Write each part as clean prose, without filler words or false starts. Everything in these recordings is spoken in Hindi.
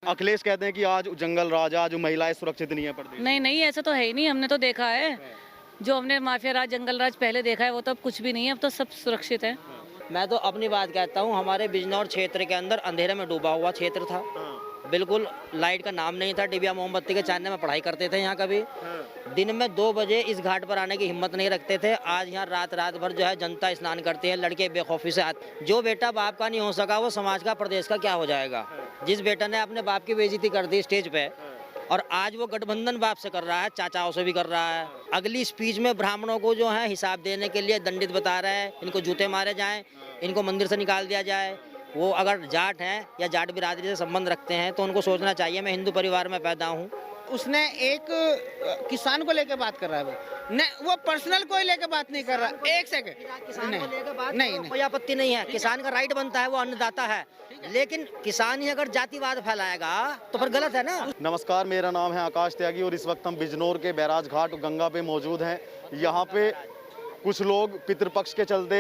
अखिलेश कहते हैं कि आज जंगल राज, आज महिलाएं सुरक्षित नहीं है प्रदेश। नहीं नहीं, ऐसा तो है ही नहीं। हमने तो देखा है, जो हमने माफिया राज जंगल राज पहले देखा है वो तो अब कुछ भी नहीं है। अब तो सब सुरक्षित है। मैं तो अपनी बात कहता हूँ, हमारे बिजनौर क्षेत्र के अंदर अंधेरे में डूबा हुआ क्षेत्र था। बिल्कुल लाइट का नाम नहीं था, डिबिया मोमबत्ती के चानने में पढ़ाई करते थे। यहाँ कभी दिन में 2 बजे इस घाट पर आने की हिम्मत नहीं रखते थे। आज यहाँ रात रात भर जो है जनता स्नान करती है, लड़के बेखौफी से आते। जो बेटा बाप का नहीं हो सका वो समाज का, प्रदेश का क्या हो जाएगा। जिस बेटा ने अपने बाप की बेइज्जती कर दी स्टेज पे, और आज वो गठबंधन बाप से कर रहा है, चाचाओं से भी कर रहा है। अगली स्पीच में ब्राह्मणों को जो है हिसाब देने के लिए दंडित बता रहा है, इनको जूते मारे जाएं, इनको मंदिर से निकाल दिया जाए। वो अगर जाट हैं या जाट बिरादरी से संबंध रखते हैं तो उनको सोचना चाहिए, मैं हिंदू परिवार में पैदा हूँ। उसने एक किसान को लेकर बात कर रहा है, वो पर्सनल को लेकर बात नहीं कर रहा। एक सेकंड, किसान को लेकर बात नहीं, कोई आपत्ति नहीं है, किसान का राइट बनता है, वो अन्नदाता है। लेकिन किसान ही अगर जातिवाद फैलाएगा तो फिर गलत है ना। नमस्कार, मेरा नाम है आकाश त्यागी और इस वक्त हम बिजनौर के बैराज घाट गंगा पे मौजूद हैं। यहाँ पे कुछ लोग पितृपक्ष के चलते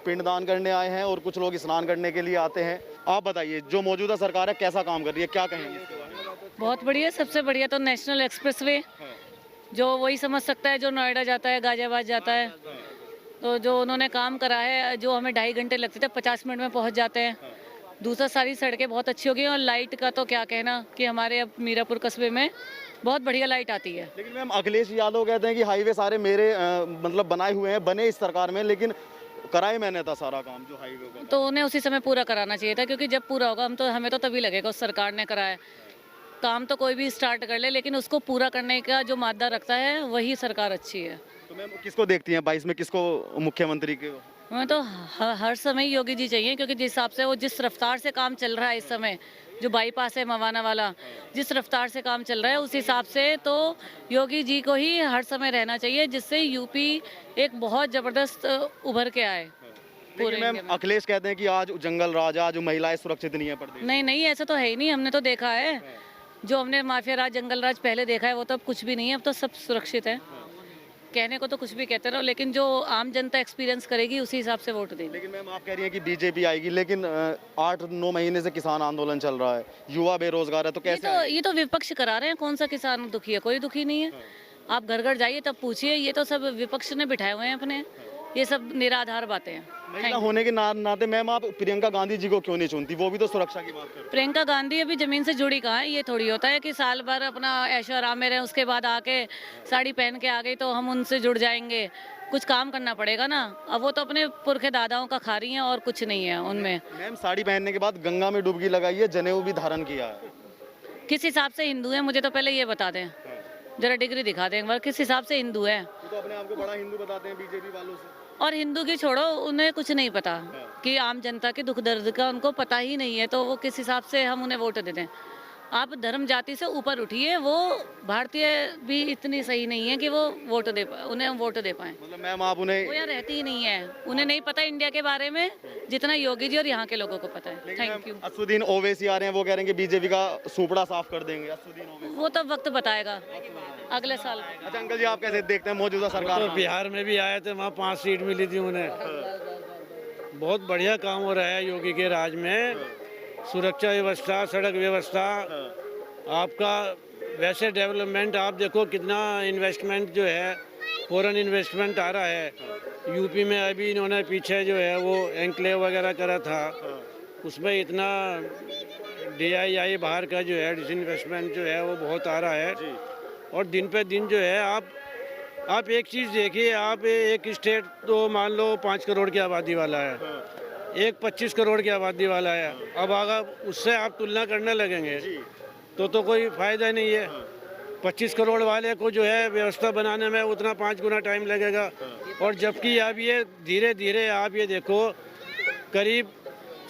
पिंडदान करने आए हैं और कुछ लोग स्नान करने के लिए आते हैं। आप बताइए, जो मौजूदा सरकार है कैसा काम कर रही है, क्या कहेंगे इसके बारे में? बहुत बढ़िया। सबसे बढ़िया तो नेशनल एक्सप्रेसवे, जो वही समझ सकता है जो नोएडा जाता है, गाजियाबाद जाता है। तो जो उन्होंने काम करा है, जो हमें 2.5 घंटे लगते थे 50 मिनट में पहुंच जाते हैं। दूसरा, सारी सड़कें बहुत अच्छी हो गई हैं और लाइट का तो क्या कहना कि हमारे अब मीरापुर कस्बे में बहुत बढ़िया लाइट आती है। लेकिन मैम, अखिलेश यादव कहते हैं कि हाईवे सारे मेरे मतलब बनाए हुए हैं, बने इस सरकार में, लेकिन कराए मैंने था सारा काम जो हाईवे का। तो उन्हें उसी समय पूरा कराना चाहिए था, क्योंकि जब पूरा होगा हमें तो तभी लगेगा उस सरकार ने कराया। काम तो कोई भी स्टार्ट कर ले, लेकिन उसको पूरा करने का जो मादा रखता है वही सरकार अच्छी है। तो मैम, किसको देखती हैं 22 में, किसको मुख्यमंत्री के? हमें तो हर समय योगी जी चाहिए, क्योंकि जिस हिसाब से वो जिस रफ्तार से काम चल रहा है इस समय, जो बाईपास है मवाना वाला, जिस रफ्तार से काम चल रहा है उस हिसाब से तो योगी जी को ही हर समय रहना चाहिए, जिससे यूपी एक बहुत जबरदस्त उभर के आए पूरे मैम, इंडिया में। अखिलेश कहते हैं कि आज जंगल राज, आज महिलाएं सुरक्षित नहीं है प्रदेश। नहीं नहीं, ऐसा तो है ही नहीं। हमने तो देखा है, जो हमने माफिया राज जंगल राज पहले देखा है वो तो अब कुछ भी नहीं है। अब तो सब सुरक्षित है। कहने को तो कुछ भी कहते रहो, लेकिन जो आम जनता एक्सपीरियंस करेगी उसी हिसाब से वोट देगी। लेकिन मैम, आप कह रही हैं कि बीजेपी आएगी, लेकिन 8-9 महीने से किसान आंदोलन चल रहा है, युवा बेरोजगार है, तो कैसे ये तो विपक्ष करा रहे हैं। कौन सा किसान दुखी है? कोई दुखी नहीं है। आप घर घर जाइए तब पूछिए, ये तो सब विपक्ष ने बिठाए हुए हैं अपने। ये सब निराधार बातें हैं। महिला होने के नाते मैम, आप प्रियंका गांधी जी को क्यों नहीं चुनती? वो भी तो सुरक्षा की बात करती है। प्रियंका गांधी अभी जमीन से जुड़ी कहाँ है? ये थोड़ी होता है कि साल भर अपना ऐशो आराम में रहे, उसके बाद आके साड़ी पहन के आ गई तो हम उनसे जुड़ जाएंगे। कुछ काम करना पड़ेगा ना। अब वो तो अपने पुरखे दादाओं का खा रही हैं और कुछ नहीं है उनमें। मैम, साड़ी पहनने के बाद गंगा में डुबकी लगाई है, जनेऊ भी धारण किया है। किस हिसाब से हिंदू है, मुझे तो पहले ये बता दें, जरा डिग्री दिखा दें एक बार, किस हिसाब से हिंदू है? वो तो अपने आप को बड़ा हिंदू बताते हैं बीजेपी वालों से। और हिंदू की छोड़ो, उन्हें कुछ नहीं पता कि आम जनता के दुख दर्द का उनको पता ही नहीं है, तो वो किस हिसाब से हम उन्हें वोट देते हैं? आप धर्म जाति से ऊपर उठिए। वो भारतीय भी इतनी सही नहीं है कि वो वोट दे पाए, उन्हें वोट दे पाए। मतलब मैम, आप उन्हें वो यहाँ रहती ही नहीं है, उन्हें नहीं पता इंडिया के बारे में जितना योगी जी और यहाँ के लोगों को पता है। Thank you. असुद्दीन ओवैसी आ रहे हैं, वो कह रहे हैं कि बीजेपी का सुपड़ा साफ कर देंगे। असुद्दीन ओवैसी, वो तो वक्त बताएगा, अगले साल। अच्छा अंकल जी, आप कैसे देखते हैं मौजूदा सरकार? तो बिहार में भी आए थे, वहाँ 5 सीट मिली थी उन्हें। बहुत बढ़िया काम हो रहा है योगी के राज में। सुरक्षा व्यवस्था, सड़क व्यवस्था, आपका वैसे डेवलपमेंट, आप देखो कितना इन्वेस्टमेंट जो है, फॉरेन इन्वेस्टमेंट आ रहा है यूपी में। अभी इन्होंने पीछे जो है वो एनक्लेव वगैरह करा था, उसमें इतना DII बाहर का जो है डिसइन्वेस्टमेंट जो है वो बहुत आ रहा है। और दिन पे दिन जो है, आप एक चीज़ देखिए, आप एक स्टेट तो मान लो 5 करोड़ की आबादी वाला है, एक 25 करोड़ की आबादी वाला है। अब अगर उससे आप तुलना करने लगेंगे तो कोई फ़ायदा नहीं है। 25 करोड़ वाले को जो है व्यवस्था बनाने में उतना 5 गुना टाइम लगेगा। और जबकि अब ये धीरे धीरे आप ये देखो, करीब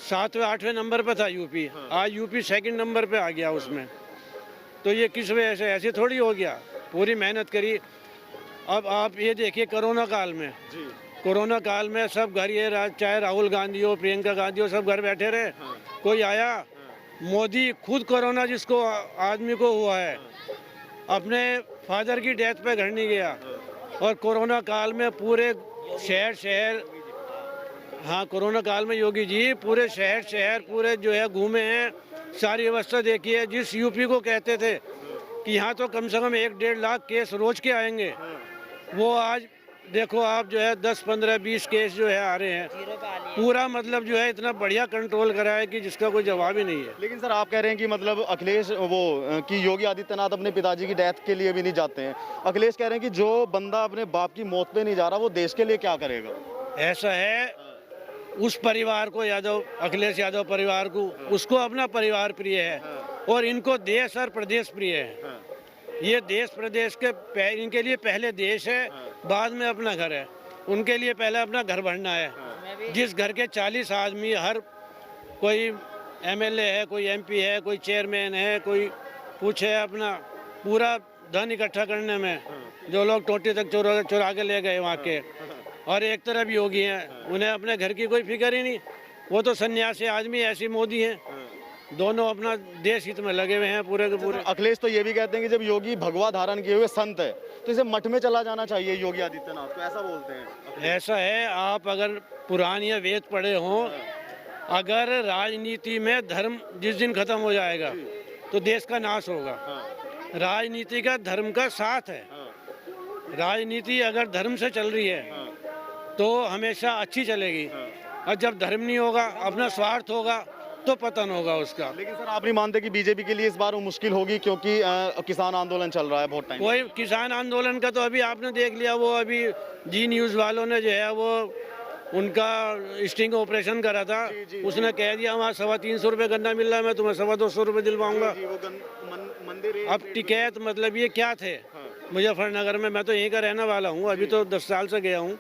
7वें-8वें नंबर पर था यूपी, आज यूपी 2nd नंबर पे आ गया उसमें। तो ये किस वजह से? ऐसे थोड़ी हो गया, पूरी मेहनत करी। अब आप ये देखिए, कोरोना काल में सब घर, ये चाहे राहुल गांधी हो, प्रियंका गांधी हो, सब घर बैठे रहे। कोई आया? मोदी खुद कोरोना जिसको आदमी को हुआ है, अपने फादर की डेथ पे घर नहीं गया। और कोरोना काल में पूरे शहर हाँ, कोरोना काल में योगी जी पूरे शहर पूरे जो है घूमे हैं सारी व्यवस्था देखिए। जिस यूपी को कहते थे कि यहाँ तो कम से कम 1-1.5 लाख केस रोज के आएंगे, वो आज देखो आप जो है 10, 15, 20 केस जो है आ रहे हैं। पूरा मतलब जो है इतना बढ़िया कंट्रोल करा है कि जिसका कोई जवाब ही नहीं है। लेकिन सर आप कह रहे हैं कि मतलब अखिलेश कि योगी आदित्यनाथ अपने पिताजी की डेथ के लिए भी नहीं जाते हैं। अखिलेश कह रहे हैं कि जो बंदा अपने बाप की मौत पे नहीं जा रहा वो देश के लिए क्या करेगा। ऐसा है, उस परिवार को यादव, अखिलेश यादव परिवार को, उसको अपना परिवार प्रिय है और इनको देश और प्रदेश प्रिय है। ये देश प्रदेश के इनके लिए पहले देश है, बाद में अपना घर है। उनके लिए पहले अपना घर भरना है। जिस घर के 40 आदमी, हर कोई एमएलए है, कोई एमपी है, कोई चेयरमैन है, कोई कुछ है, अपना पूरा धन इकट्ठा करने में जो लोग टोटी तक चुरा के ले गए वहाँ के, और एक तरफ योगी हैं, उन्हें अपने घर की कोई फिक्र ही नहीं। वो तो सन्यासी आदमी, ऐसी मोदी हैं, दोनों अपना देश हित में लगे हुए हैं पूरे के पूरे। अखिलेश तो ये भी कहते हैं कि जब योगी भगवा धारण किए हुए संत है तो इसे मठ में चला जाना चाहिए योगी आदित्यनाथ को, ऐसा बोलते हैं। ऐसा है, आप अगर पुराण या वेद पढ़े हों, अगर राजनीति में धर्म जिस दिन खत्म हो जाएगा तो देश का नाश होगा। राजनीति का धर्म का साथ है। राजनीति अगर धर्म से चल रही है तो हमेशा अच्छी चलेगी, और जब धर्म नहीं होगा, अपना स्वार्थ होगा, तो पतन होगा उसका। लेकिन सर आप नहीं मानते कि बीजेपी के लिए इस बार वो मुश्किल होगी, क्योंकि किसान आंदोलन चल रहा है बहुत टाइम। कोई किसान आंदोलन का तो अभी आपने देख लिया, वो अभी जी न्यूज़ वालों ने जो है वो उनका स्टिंग ऑपरेशन करा था। उसने कह दिया वहाँ 325 रुपये गन्ना मिल रहा है, मैं तुम्हें 225 रुपये दिलवाऊंगा। अब टिकैत मतलब ये क्या थे मुजफ्फरनगर में? मैं तो यहीं का रहने वाला हूँ, अभी तो 10 साल से गया हूँ।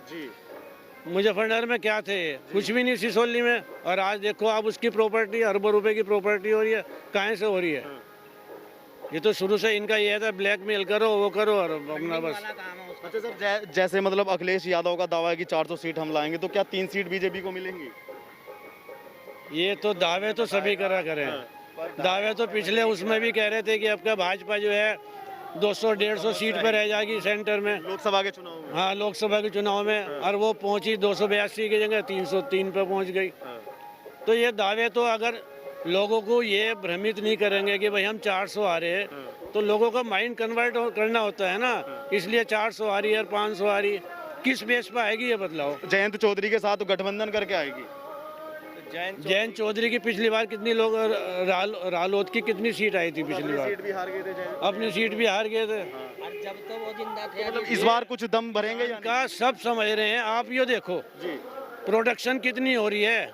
मुजफ्फरनगर में क्या थे? कुछ भी नहीं सिसोली में। और आज देखो आप, उसकी प्रॉपर्टी अरबों रुपए की प्रॉपर्टी हो रही है। कहाँ से हो रही है? ये तो शुरू से इनका ये था, ब्लैकमेल करो, वो करो और अपना बस। अच्छा सर, जैसे मतलब अखिलेश यादव का दावा है कि 400 सीट हम लाएंगे, तो क्या 3 सीट बीजेपी को मिलेंगी? ये तो दावे तो सभी करा करें। दावे तो पिछले उसमें भी कह रहे थे कि आपका भाजपा जो है 200-150 सीट पर रह जाएगी सेंटर में, लोकसभा के चुनाव में। हाँ, लोकसभा के चुनाव में, और वो पहुंची 282 की जगह 303 पे पहुंच गई। तो ये दावे तो अगर लोगों को ये भ्रमित नहीं करेंगे कि भाई हम 400 आ रहे हैं, तो लोगों का माइंड कन्वर्ट करना होता है ना, इसलिए 400 आ रही है और 500 आ रही है। किस बेस पर आएगी ये बदलाव? जयंत चौधरी के साथ गठबंधन करके आएगी। जयंत चौधरी की पिछली बार कितनी लोग, रालोद की कितनी सीट आई थी पिछली बार? सीट भी हार गए थे जयंत। अपनी सीट भी हार गए थे। जब तो वो जिंदा थे, मतलब इस बार कुछ दम भरेंगे या का सब समझ रहे हैं। आप ये देखो, प्रोडक्शन कितनी हो रही है।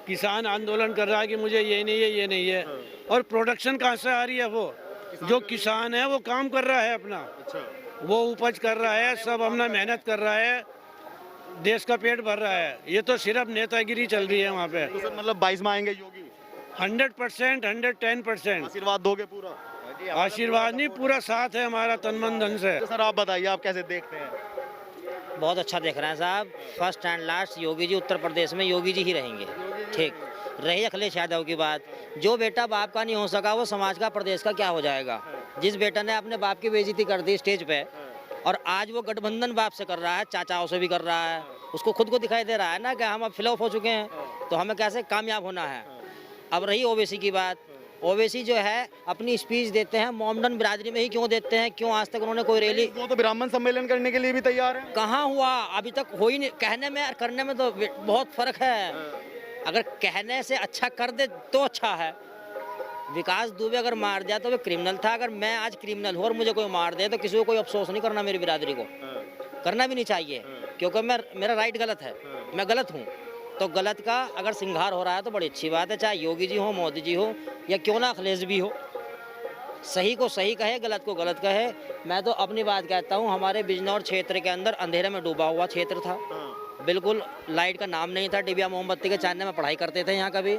किसान आंदोलन कर रहा है कि मुझे ये नहीं है, ये नहीं है, और प्रोडक्शन कहाँ से आ रही है? वो जो किसान है वो काम कर रहा है अपना, वो उपज कर रहा है, सब अपना मेहनत कर रहा है, देश का पेट भर रहा है। ये तो सिर्फ नेतागिरी चल रही है वहाँ पे। तो सर मतलब 22 में आएंगे योगी? 100%, 110%। आशीर्वाद दोगे पूरा? आशीर्वाद नहीं, पूरा साथ है हमारा, तन मन धन से। तो सर आप बताइए, आप कैसे देखते हैं? बहुत अच्छा देख रहे हैं साहब। First and last Yogi ji, Uttar Pradesh में योगी जी ही रहेंगे। ठीक रही अखिलेश यादव की बात, जो बेटा बाप का नहीं हो सका वो समाज का, प्रदेश का क्या हो जाएगा? जिस बेटा ने अपने बाप की बेइज्जती कर दी स्टेज पे, और आज वो गठबंधन बाप से कर रहा है, चाचाओं से भी कर रहा है, उसको खुद को दिखाई दे रहा है ना कि हम अब फ्लॉप हो चुके हैं, तो हमें कैसे कामयाब होना है। अब रही ओवैसी की बात, ओवैसी जो है अपनी स्पीच देते हैं मोमडन बिरादरी में ही क्यों देते हैं? क्यों आज तक उन्होंने कोई रैली? वो तो ब्राह्मण सम्मेलन करने के लिए भी तैयार है। कहाँ हुआ अभी तक? हो ही नहीं। कहने में और करने में तो बहुत फर्क है। अगर कहने से अच्छा कर दे तो अच्छा है। विकास दुबे अगर मार दिया तो वो क्रिमिनल था। अगर मैं आज क्रिमिनल हूँ और मुझे कोई मार दे तो किसी को कोई अफसोस नहीं करना, मेरी बिरादरी को करना भी नहीं चाहिए, क्योंकि मेरा राइट गलत है, मैं गलत हूँ। तो गलत का अगर सिंगार हो रहा है तो बड़ी अच्छी बात है, चाहे योगी जी हो, मोदी जी हो, या क्यों ना अखिलेश भी हो। सही को सही कहे, गलत को गलत कहे। मैं तो अपनी बात कहता हूँ, हमारे बिजनौर क्षेत्र के अंदर अंधेरे में डूबा हुआ क्षेत्र था, बिल्कुल लाइट का नाम नहीं था। डिबिया मोमबत्ती के चानने में पढ़ाई करते थे यहाँ। कभी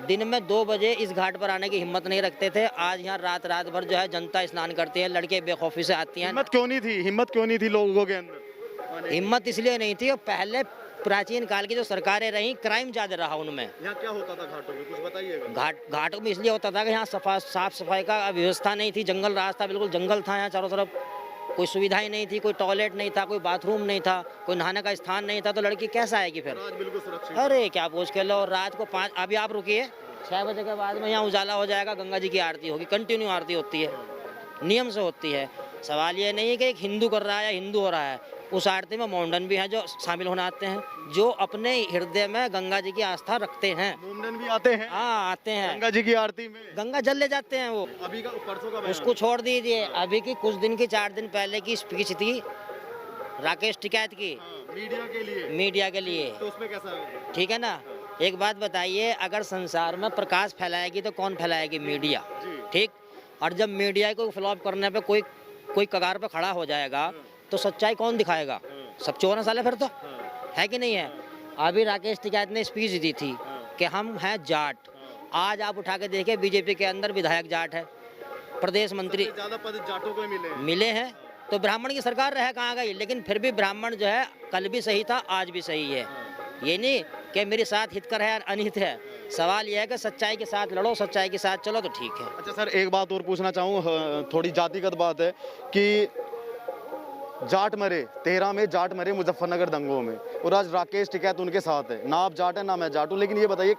दिन में 2 बजे इस घाट पर आने की हिम्मत नहीं रखते थे। आज यहाँ रात भर जो है जनता स्नान करती है, लड़के बेखौफी से आती हैं। हिम्मत क्यों नहीं थी? हिम्मत क्यों नहीं थी लोगों के अंदर? हिम्मत इसलिए नहीं थी, और पहले प्राचीन काल की जो सरकारें रहीं, क्राइम ज़्यादा रहा उनमें। यहाँ क्या होता था घाटों में, कुछ बताइएगा। घाटों में इसलिए होता था कि यहाँ साफ सफाई का व्यवस्था नहीं थी। जंगल राज था, बिल्कुल जंगल था यहाँ चारों तरफ। कोई सुविधाएं नहीं थी, कोई टॉयलेट नहीं था, कोई बाथरूम नहीं था, कोई नहाने का स्थान नहीं था। तो लड़की कैसे आएगी फिर? आज बिल्कुल सुरक्षित। अरे क्या पूछ के लो। रात को 5, अभी आप रुकिए, 6 बजे के बाद में यहाँ उजाला हो जाएगा, गंगा जी की आरती होगी, कंटिन्यू आरती होती है, नियम से होती है। सवाल ये नहीं है कि एक हिंदू कर रहा है या हिंदू हो रहा है, उस आरती में मोमडन भी हैं जो शामिल होने आते हैं, जो अपने हृदय में गंगा जी की आस्था रखते हैं। मोमडन भी आते हैं हाँ, आते हैं, गंगा जी की आरती में। गंगा जल ले जाते हैं वो। अभी का परसों का बयान। उसको छोड़ दीजिए, अभी की कुछ दिन की 4 दिन पहले की स्पीच थी राकेश टिकैत की, हाँ, मीडिया के लिए तो उसमें कैसा है? ठीक है ना। एक बात बताइए, अगर संसार में प्रकाश फैलाएगी तो कौन फैलाएगी? मीडिया, ठीक। और जब मीडिया को फ्लॉप करने पे कोई कगार पे खड़ा हो जाएगा तो सच्चाई कौन दिखाएगा? सब चोर साले फिर तो, है कि नहीं है। अभी राकेश टिकैत ने स्पीच दी थी कि हम हैं जाट। आज आप उठा के देखिए, बीजेपी के अंदर विधायक जाट है, प्रदेश मंत्री ज्यादा पद जाटों को मिले हैं, तो ब्राह्मण की सरकार रह कहाँ गई? लेकिन फिर भी ब्राह्मण जो है कल भी सही था, आज भी सही है। ये नहीं कि मेरे साथ हितकर है अनहित है। सवाल यह है कि सच्चाई के साथ लड़ो, सच्चाई के साथ चलो तो ठीक है। अच्छा सर, एक बात और पूछना चाहूँ, थोड़ी जातिगत बात है कि जाट मरे 13 में, जाट मरे मुजफ्फरनगर दंगों में, और आज राकेश टिकैत उनके साथ है। ना आप जाट है ना मैं जाट हूँ, लेकिन ये बताइए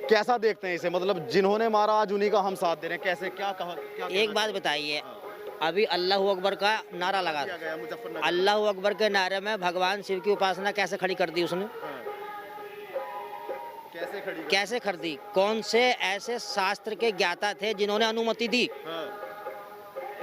कैसा देखते हैं इसे? मतलब जिन्होंने मारा आज उन्हीं का हम साथ दे रहे हैं, कैसे, क्या कहा? एक बात बताइए, अभी अल्लाह अकबर का नारा लगा था, मुजफ्फरनगर अल्लाह अकबर के नारे में भगवान शिव की उपासना कैसे खड़ी कर दी उसने? कैसे कर दी? कौन से ऐसे शास्त्र के ज्ञाता थे जिन्होंने अनुमति दी?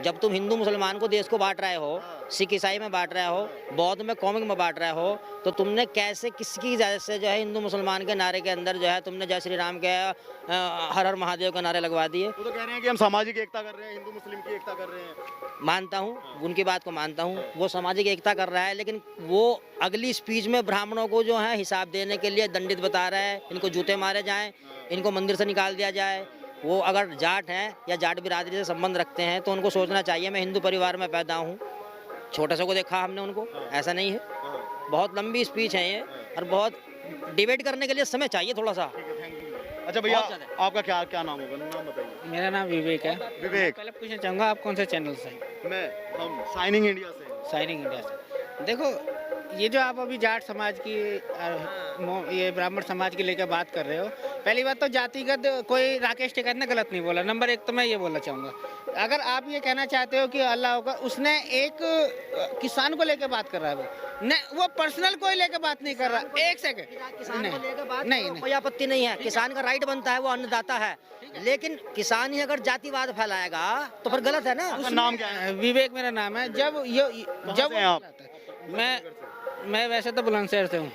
जब तुम हिंदू मुसलमान को देश को बांट रहे हो, सिख ईसाई में बांट रहे हो, बौद्ध में कौमिक में बांट रहे हो, तो तुमने कैसे किसकी इजाजत से जो है हिंदू मुसलमान के नारे के अंदर जो है तुमने जय श्री राम के हर हर महादेव के नारे लगवा दिए? वो तो कह रहे हैं कि हम सामाजिक एकता कर रहे हैं, हिंदू मुस्लिम की एकता कर रहे हैं। मानता हूँ, उनकी बात को मानता हूँ, वो सामाजिक एकता कर रहा है, लेकिन वो अगली स्पीच में ब्राह्मणों को जो है हिसाब देने के लिए दंडित बता रहा है, इनको जूते मारे जाएं, इनको मंदिर से निकाल दिया जाए। वो अगर जाट हैं या जाट बिरादरी से संबंध रखते हैं तो उनको सोचना चाहिए, मैं हिंदू परिवार में पैदा हूँ, छोटे से को देखा हमने उनको, ऐसा नहीं है। बहुत लंबी स्पीच है ये, और बहुत डिबेट करने के लिए समय चाहिए थोड़ा सा। अच्छा भैया, आपका क्या क्या नाम होगा? नाम बताइए। मेरा नाम विवेक है। विवेक, पहले पूछना चाहूँगा आप कौन से चैनल से? हम शाइनिंग इंडिया से। शाइनिंग इंडिया से। देखो, ये जो आप अभी जाट समाज की ये ब्राह्मण समाज की लेकर बात कर रहे हो, पहली बात तो जातिगत कोई राकेश टिकैत ने गलत नहीं बोला। नंबर 1 तो मैं ये बोलना चाहूँगा, अगर आप ये कहना चाहते हो कि अल्लाह होगा, उसने एक किसान को लेकर बात कर रहा है, वो पर्सनल कोई लेकर बात नहीं कर रहा। एक सेकंड, किसान को लेकर बात नहीं, करो, कोई आपत्ति नहीं है, किसान का राइट बनता है, वो अन्नदाता है, लेकिन किसान ही अगर जातिवाद फैलाएगा तो फिर गलत है ना। नाम क्या है? विवेक मेरा नाम है। जब मैं वैसे तो बुलंदशहर से हूँ,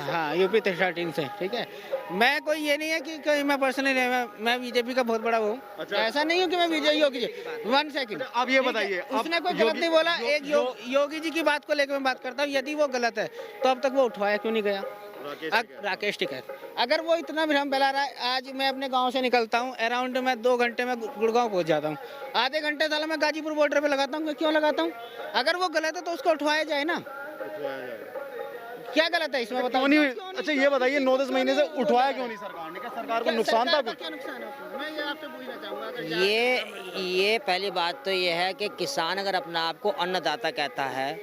हाँ, यूपी 13 से, ठीक है। मैं कोई ये नहीं है कि कोई मैं पर्सनली मैं बीजेपी का बहुत बड़ा हूँ। अच्छा। ऐसा नहीं हूँ कि मैं योगी जी। 1 सेकंड, आप ये बताइए, उसने कोई गलत नहीं बोला। एक योगी जी की बात को लेकर मैं बात करता हूँ, यदि वो गलत है तो अब तक वो उठवाया क्यों नहीं गया? राकेश टिकैत अगर वो इतना भ्रम फैला रहा है, आज मैं अपने गांव से निकलता हूँ, अराउंड मैं 2 घंटे में गुड़गांव पहुँच जाता हूँ, आधे घंटे साला मैं गाजीपुर बॉर्डर पे लगाता हूँ। क्यों लगाता हूँ? अगर वो गलत है तो उसको उठवाया जाए ना। क्या गलत है इसमें, बताओ। अच्छा ये बताइए, 9-10 महीने से उठवाया क्यों नहीं सरकार ने? क्या सरकार को नुकसान था कुछ? क्या नुकसान है उसमें? मैं ये आपसे पूछना चाहूँगा। ये पहली बात तो ये है कि किसान अगर अपना आप को अन्नदाता कहता है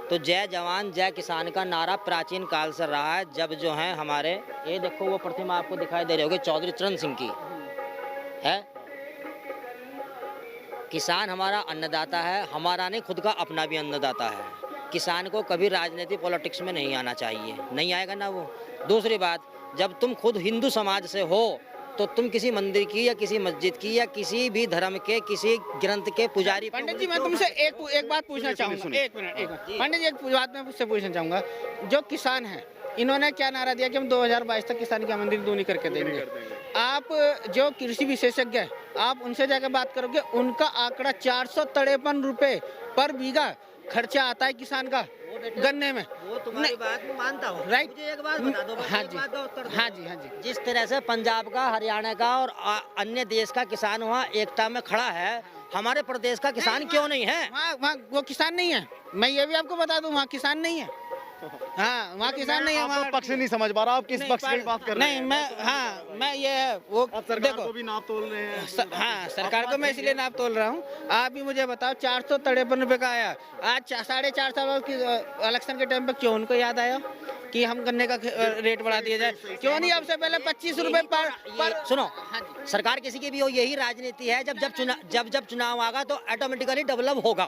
तो जय जवान जय किसान का नारा प्राचीन काल से रहा है। जब जो है हमारे, ये देखो वो प्रतिमा आपको दिखाई दे रही होगी, चौधरी चरण सिंह की है। किसान हमारा अन्नदाता है, हमारा नहीं, खुद का अपना भी अन्नदाता है। किसान को कभी राजनीति पॉलिटिक्स में नहीं आना चाहिए, नहीं आएगा ना वो। दूसरी बात, जब तुम खुद हिंदू समाज से हो तो तुम किसी मंदिर की या किसी मस्जिद की या किसी भी धर्म के किसी ग्रंथ के पुजारी। पंडित जी, मैं तुमसे एक बात पूछना चाहूँगा। एक मिनट पंडित जी, एक बात मैं मुझसे पूछना चाहूँगा। जो किसान हैं, इन्होंने क्या नारा दिया कि हम 2022 तक किसान की आमदनी दूनी करके देंगे। आप जो कृषि विशेषज्ञ हैं, आप उनसे जाकर बात करोगे, उनका आंकड़ा 453 रुपए पर बीघा खर्चा आता है किसान का गन्ने में। वो तुम्हारी बात मैं मानता हूँ, राइट। मुझे एक बात बता दो, हाँ एक जी, बात का उत्तर दो। हाँ जी, हाँ जी। जिस तरह से पंजाब का, हरियाणा का और अन्य देश का किसान वहाँ एकता में खड़ा है, हमारे प्रदेश का किसान क्यों नहीं है? वहाँ वो किसान नहीं है। मैं ये भी आपको बता दूं, वहाँ किसान नहीं है। हाँ, वहाँ किसान नहीं है। आप पक्ष नहीं समझ पा रहा, आप किस पक्ष की बात कर रहे हैं? नहीं, मैं ये है वो, सरकार को भी नाप तोल रहे हैं। हाँ, सरकार को मैं इसलिए नाप तोल रहा हूँ। आप भी मुझे बताओ, 453 रुपए का आया, आज 4.5 साल इलेक्शन के टाइम पे क्यों उनको याद आया कि हम गन्ने का रेट बढ़ा दिया जाए, क्यों नहीं अब से पहले 25 रुपए पर सुनो, सरकार किसी की भी हो, यही राजनीति है। जब चुनाव आएगा तो ऑटोमेटिकली डेवलप होगा,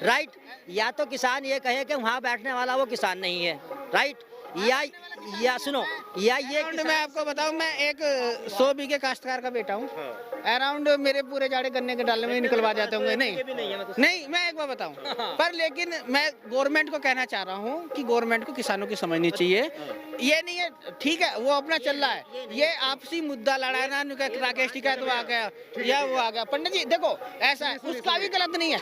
राइट। या तो किसान ये कहे कि वहाँ बैठने वाला वो किसान नहीं है, राइट, या सुनो, या ये मैं आपको बताऊं, मैं एक 100 बीघे काश्तकार का बेटा हूँ। अराउंड मेरे पूरे जाड़े गन्ने के डाले में ही निकलवा जाते होंगे। नहीं, मैं एक बार बताऊं, पर लेकिन मैं गवर्नमेंट को कहना चाह रहा हूँ कि गवर्नमेंट को किसानों की समझनी चाहिए। ये नहीं है, ठीक है, वो अपना चल रहा है, ये आपसी मुद्दा लड़ाना, राकेश टिकैत वो आ गया या वो आ गया। पंडित जी देखो, ऐसा है, उसका भी गलत नहीं है,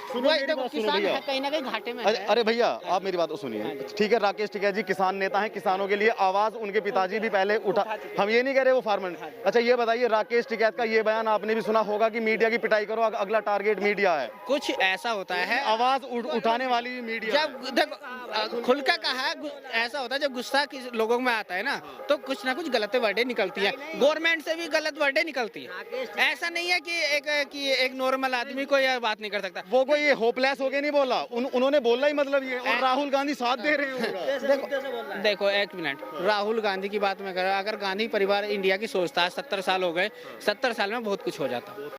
देखो किसान कहीं ना कहीं घाटे में है। अरे भैया, आप मेरी बात सुनिए, ठीक है, राकेश टिकैत जी किसान नेता हैं, किसानों के लिए आवाज उनके पिताजी भी पहले उठा, हम ये नहीं कह रहे वो फार्मर। अच्छा ये बताइए, राकेश टिकैत का ये बयान आपने भी सुना होगा कि मीडिया की पिटाई करो, अगला टारगेट मीडिया है। कुछ ऐसा होता है, आवाज उठाने वाली मीडिया। जब देखो खुल का कहा, ऐसा होता है जब गुस्सा लोगों में आता है ना, तो कुछ ना कुछ गलत वर्डें निकलती है, गवर्नमेंट से भी गलत वर्डें निकलती है। ऐसा नहीं है कि एक नॉर्मल आदमी को यह बात नहीं कर सकता। वो कोई होपलेस हो गए नहीं बोला, उन्होंने बोला ही मतलब ये, और राहुल गांधी साथ दे रहे हैं। देखो एक मिनट, राहुल गांधी की बात में कर, अगर गांधी परिवार इंडिया की सोचता है, 70 साल हो गए, 70 साल में बहुत कुछ हो जाता।